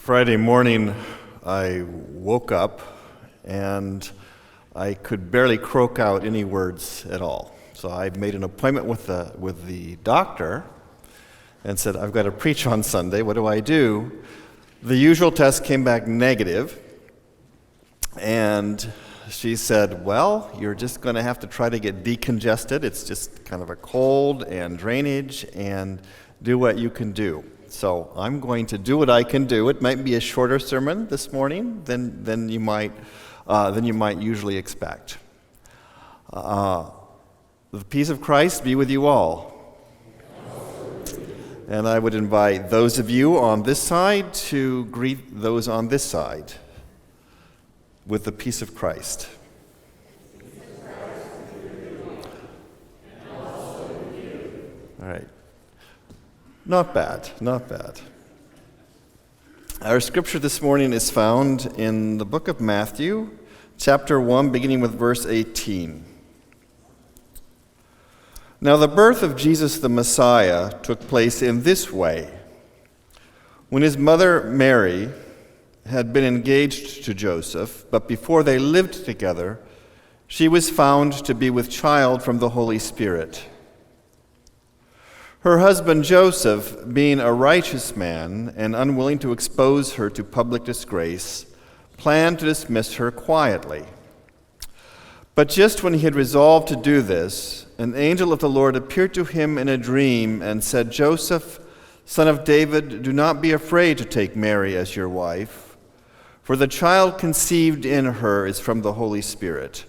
Friday morning, I woke up and I could barely croak out any words at all. So I made an appointment with the doctor and said, I've got to preach on Sunday. What do I do? The usual test came back negative, and she said, well, you're just going to have to try to get decongested. It's just kind of a cold and drainage, and do what you can do. So I'm going to do what I can do. It might be a shorter sermon this morning than you might usually expect. The peace of Christ be with you all. And I would invite those of you on this side to greet those on this side with the peace of Christ. All right. Not bad, not bad. Our scripture this morning is found in the book of Matthew, chapter 1, beginning with verse 18. Now the birth of Jesus the Messiah took place in this way. When his mother Mary had been engaged to Joseph, but before they lived together, she was found to be with child from the Holy Spirit. Her husband Joseph, being a righteous man and unwilling to expose her to public disgrace, planned to dismiss her quietly. But just when he had resolved to do this, an angel of the Lord appeared to him in a dream and said, Joseph, son of David, do not be afraid to take Mary as your wife, for the child conceived in her is from the Holy Spirit.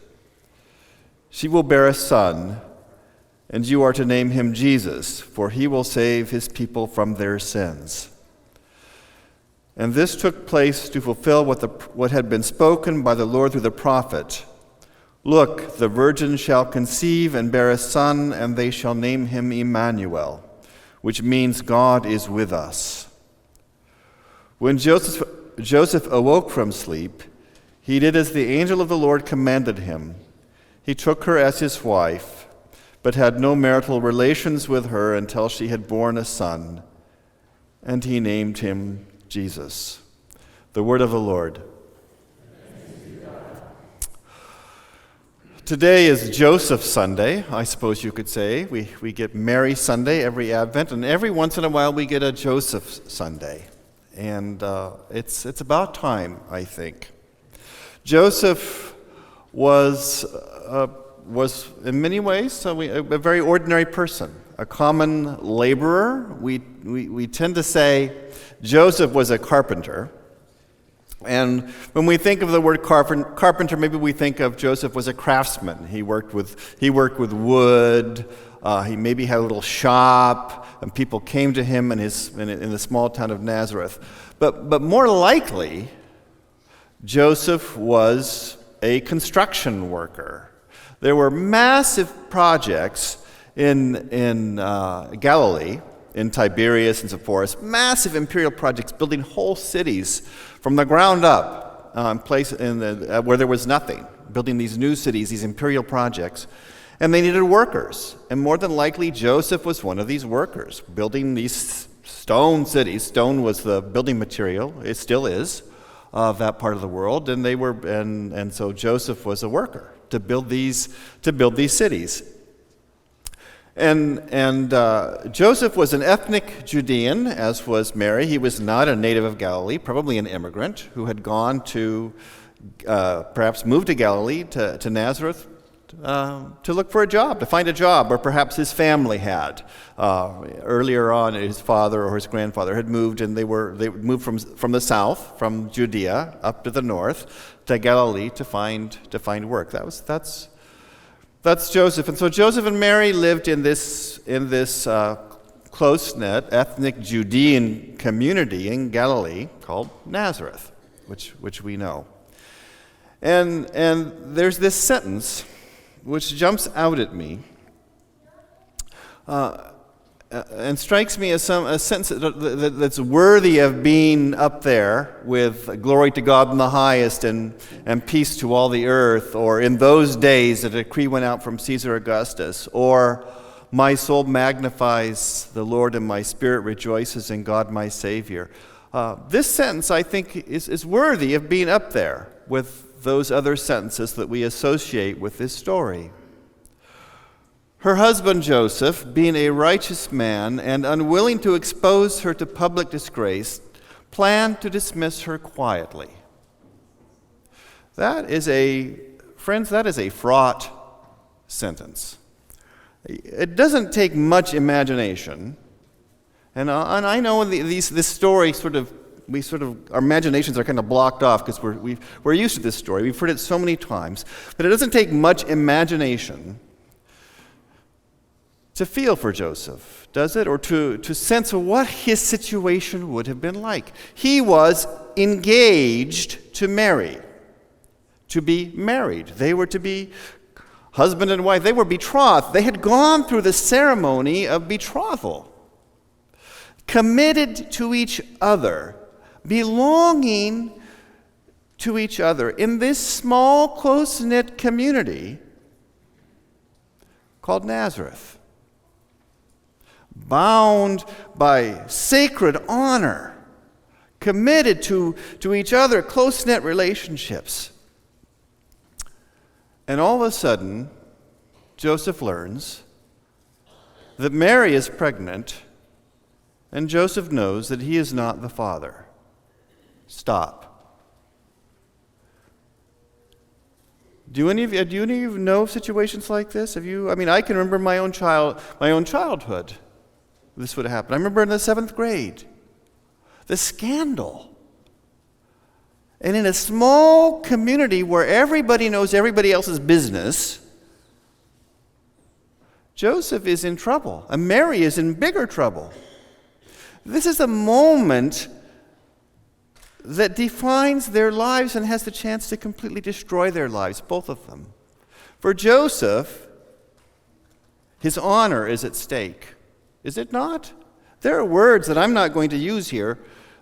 She will bear a son, and you are to name him Jesus, for he will save his people from their sins. And this took place to fulfill what had been spoken by the Lord through the prophet. Look, the virgin shall conceive and bear a son, and they shall name him Emmanuel, which means God is with us. When Joseph awoke from sleep, he did as the angel of the Lord commanded him. He took her as his wife, but had no marital relations with her until she had borne a son, and he named him Jesus. The word of the Lord. Today is Joseph Sunday, I suppose you could say. We get Mary Sunday every Advent, and every once in a while we get a Joseph Sunday. And it's about time, I think. Joseph was in many ways a very ordinary person, a common laborer. We tend to say Joseph was a carpenter. And when we think of the word carpenter, maybe we think of Joseph was a craftsman. He worked with wood. He maybe had a little shop, and people came to him in the small town of Nazareth. But more likely, Joseph was a construction worker. There were massive projects in Galilee, in Tiberias and Sepphoris, massive imperial projects building whole cities from the ground up, where there was nothing, building these new cities, these imperial projects. And they needed workers. And more than likely, Joseph was one of these workers, building these stone cities. Stone was the building material, it still is, of that part of the world. And so Joseph was a worker to build these cities. And Joseph was an ethnic Judean, as was Mary. He was not a native of Galilee, probably an immigrant who had gone to, perhaps moved to Galilee, to Nazareth, to look for a job, to find a job, or perhaps his family had. Earlier on, his father or his grandfather had moved, and they moved from the south, from Judea up to the north, to Galilee to find work. That's Joseph. And so Joseph and Mary lived in this close-knit ethnic Judean community in Galilee called Nazareth, which we know. And there's this sentence which jumps out at me and strikes me as a sentence that's worthy of being up there with glory to God in the highest and peace to all the earth, or in those days a decree went out from Caesar Augustus, or my soul magnifies the Lord and my spirit rejoices in God my Savior. This sentence, I think, is worthy of being up there with those other sentences that we associate with this story. Her husband Joseph, being a righteous man and unwilling to expose her to public disgrace, planned to dismiss her quietly. Friends, that is a fraught sentence. It doesn't take much imagination. And I know this story our imaginations are kind of blocked off because we're used to this story. We've heard it so many times. But it doesn't take much imagination to feel for Joseph, does it? Or to sense what his situation would have been like. He was engaged to Mary, to be married. They were to be husband and wife. They were betrothed. They had gone through the ceremony of betrothal, committed to each other, belonging to each other in this small, close-knit community called Nazareth. Bound by sacred honor, committed to each other, close-knit relationships. And all of a sudden, Joseph learns that Mary is pregnant, and Joseph knows that he is not the father. Stop. Do any of you know situations like this? I can remember my own childhood. This would have happened. I remember in the 7th grade, the scandal. And in a small community where everybody knows everybody else's business, Joseph is in trouble, and Mary is in bigger trouble. This is a moment that defines their lives and has the chance to completely destroy their lives, both of them. For Joseph, his honor is at stake. Is it not? There are words that I'm not going to use here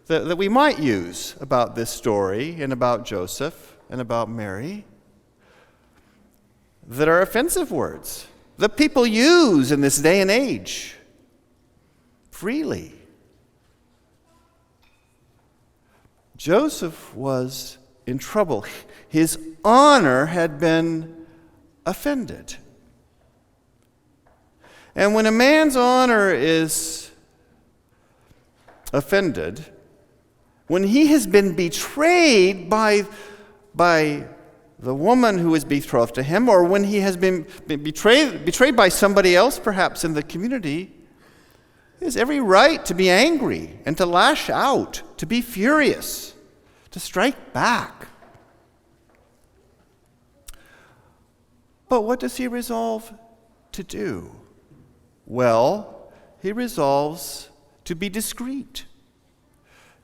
that we might use about this story and about Joseph and about Mary that are offensive words that people use in this day and age freely. Joseph was in trouble. His honor had been offended. And when a man's honor is offended, when he has been betrayed by the woman who is betrothed to him, or when he has been betrayed by somebody else, perhaps in the community, he has every right to be angry and to lash out, to be furious, to strike back. But what does he resolve to do? Well, he resolves to be discreet.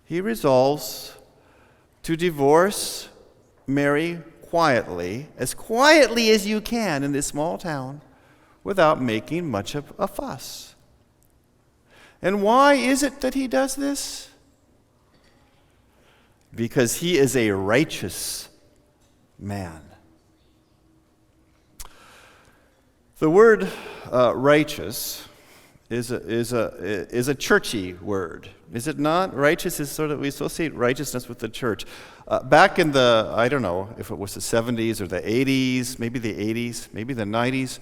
He resolves to divorce Mary quietly as you can in this small town, without making much of a fuss. And why is it that he does this? Because he is a righteous man. The word righteous is a churchy word, is it not? Righteous is we associate righteousness with the church. Back in I don't know if it was the 70s or the 80s, maybe the 80s, maybe the 90s,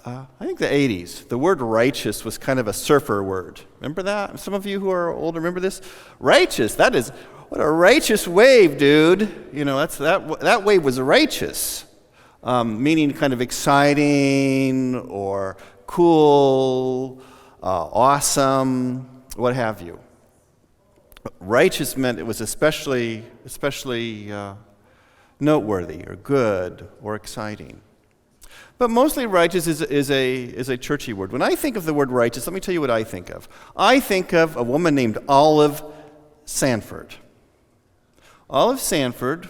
I think the 80s, the word righteous was kind of a surfer word. Remember that? Some of you who are older remember this? Righteous, what a righteous wave, dude. That wave was righteous. Meaning kind of exciting or cool, awesome, what have you. Righteous meant it was especially noteworthy or good or exciting. But mostly righteous is a churchy word. When I think of the word righteous, let me tell you what I think of. I think of a woman named Olive Sanford. Olive Sanford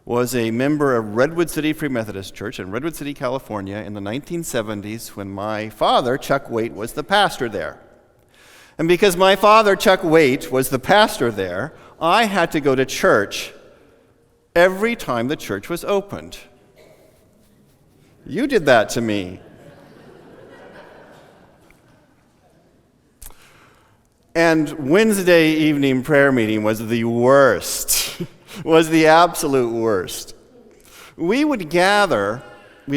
was a member of Redwood City Free Methodist Church in Redwood City, California in the 1970s when my father, Chuck Waite, was the pastor there. And because my father, Chuck Waite, was the pastor there, I had to go to church every time the church was opened. You did that to me. And Wednesday evening prayer meeting was the worst, was the absolute worst. We would gather in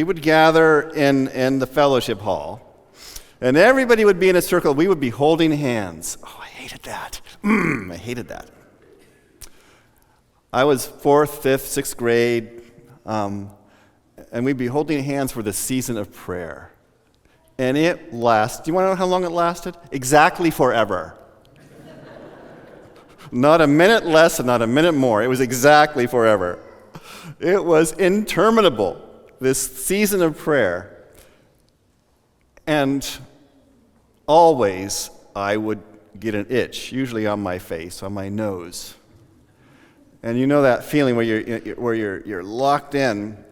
the fellowship hall, and everybody would be in a circle. We would be holding hands. Oh, I hated that. I hated that. I was 4th, 5th, 6th grade, and we'd be holding hands for the season of prayer. And it lasted. Do you want to know how long it lasted? Exactly forever. Not a minute less and not a minute more. It was exactly forever. It was interminable, this season of prayer. And always I would get an itch, usually on my face, on my nose. And you know that feeling where you're locked in,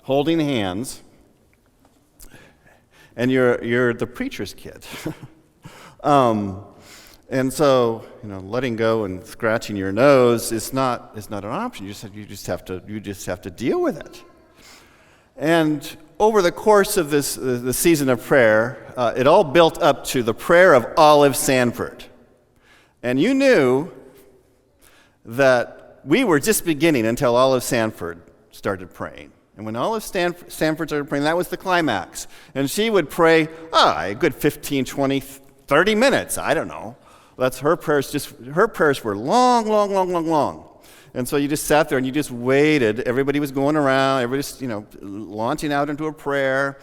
holding hands, and you're the preacher's kid. And so, letting go and scratching your nose is not an option. You just have to deal with it. And over the course of the season of prayer, it all built up to the prayer of Olive Sanford. And you knew that we were just beginning until Olive Sanford started praying. And when Olive Sanford started praying, that was the climax. And she would pray, a good 15, 20, 30 minutes, I don't know. That's her prayers. Her prayers were long, long, long, long, long. And so you just sat there and you just waited. Everybody was going around, everybody's, launching out into a prayer.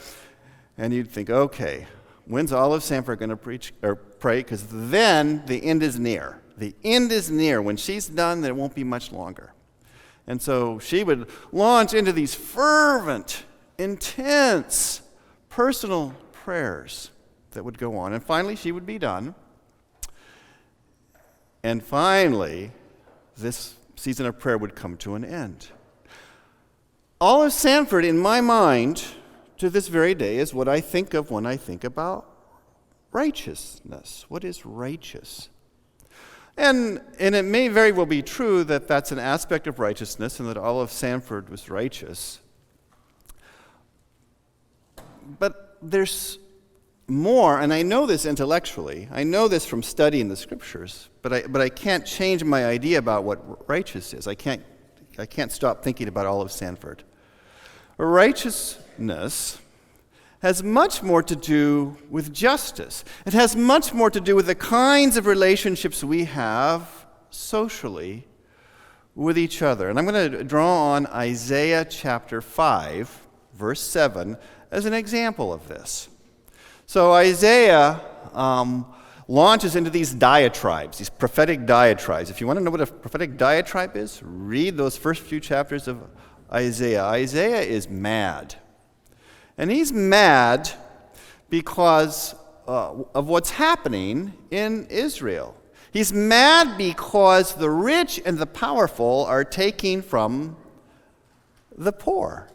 And you'd think, okay, when's Olive Sanford going to preach or pray? Because then the end is near. The end is near. When she's done, then it won't be much longer. And so she would launch into these fervent, intense, personal prayers that would go on. And finally, she would be done. And finally, this season of prayer would come to an end. Olive Sanford, in my mind, to this very day, is what I think of when I think about righteousness. What is righteous? And it may very well be true that that's an aspect of righteousness and that Olive Sanford was righteous. But there's more, and I know this intellectually. I know this from studying the scriptures, but I can't change my idea about what righteous is. I can't stop thinking about Olive Sanford. Righteousness has much more to do with justice. It has much more to do with the kinds of relationships we have socially with each other. And I'm going to draw on Isaiah chapter 5, verse 7, as an example of this. So Isaiah launches into these diatribes, these prophetic diatribes. If you want to know what a prophetic diatribe is, read those first few chapters of Isaiah. Isaiah is mad. And he's mad because of what's happening in Israel. He's mad because the rich and the powerful are taking from the poor.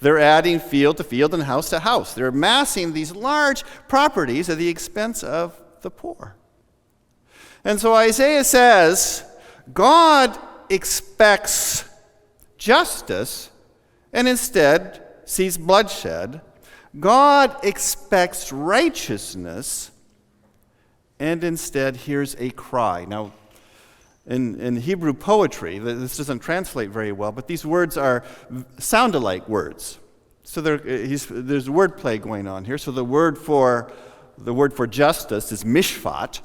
They're adding field to field and house to house. They're amassing these large properties at the expense of the poor. And so Isaiah says, God expects justice and instead sees bloodshed. God expects righteousness and instead hears a cry. Now, in Hebrew poetry, this doesn't translate very well, but these words sound alike words. So there's wordplay going on here. So the word for justice is mishpat,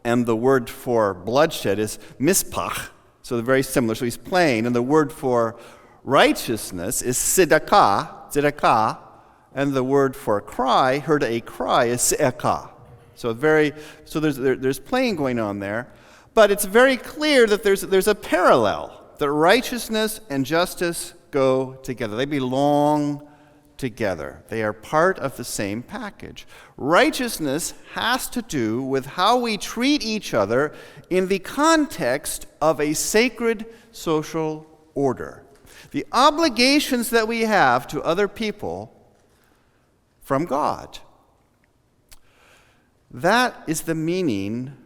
and the word for bloodshed is mispach. So they're very similar. So he's playing, and the word for righteousness is tzedakah, and the word for cry, heard a cry, is se'ekah. So there's playing going on there. But it's very clear that there's a parallel, that righteousness and justice go together. They belong together. They are part of the same package. Righteousness has to do with how we treat each other in the context of a sacred social order. The obligations that we have to other people from God. That is the meaning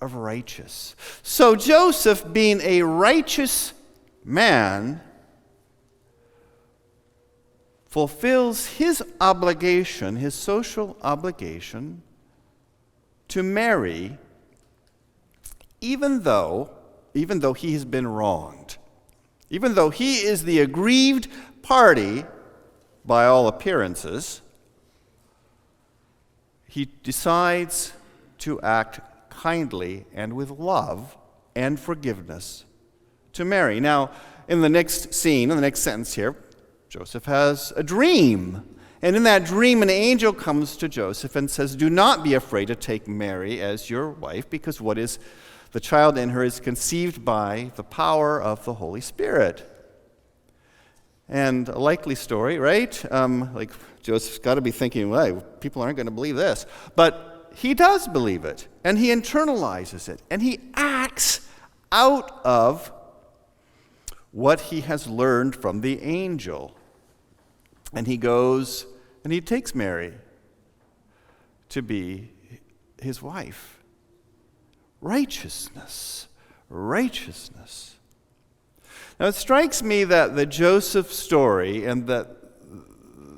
of righteous. So Joseph, being a righteous man, fulfills his obligation, his social obligation, to Mary, even though he has been wronged, even though he is the aggrieved party by all appearances. He decides to act kindly and with love and forgiveness to Mary. Now, in the next scene, in the next sentence here, Joseph has a dream. And in that dream, an angel comes to Joseph and says, "Do not be afraid to take Mary as your wife, because what is the child in her is conceived by the power of the Holy Spirit." And a likely story, right? Like Joseph's got to be thinking, well, people aren't going to believe this. But he does believe it, and he internalizes it, and he acts out of what he has learned from the angel. And he goes and he takes Mary to be his wife. Righteousness. Righteousness. Now it strikes me that the Joseph story and that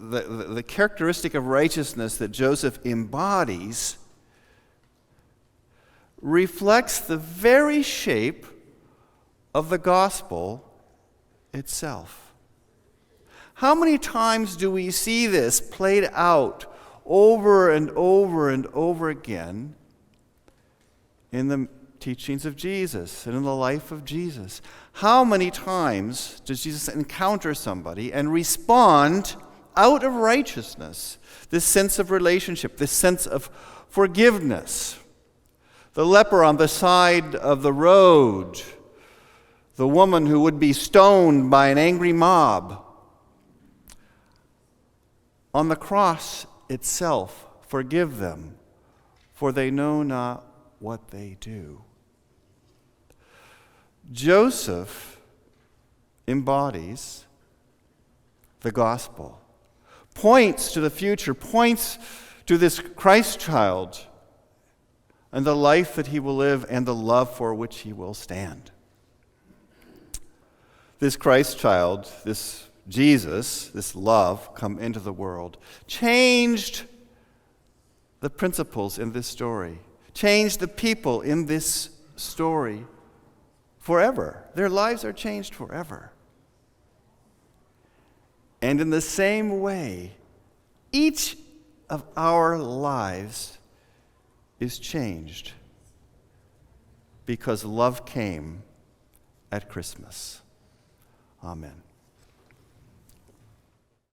the characteristic of righteousness that Joseph embodies reflects the very shape of the gospel itself. How many times do we see this played out over and over and over again in the teachings of Jesus and in the life of Jesus? How many times does Jesus encounter somebody and respond out of righteousness, this sense of relationship, this sense of forgiveness? The leper on the side of the road, the woman who would be stoned by an angry mob. On the cross itself, forgive them, for they know not what they do. Joseph embodies the gospel, points to the future, points to this Christ child and the life that he will live and the love for which he will stand. This Christ child, this Jesus, this love come into the world, changed the principles in this story, changed the people in this story forever. Their lives are changed forever. And in the same way, each of our lives is changed because love came at Christmas. Amen.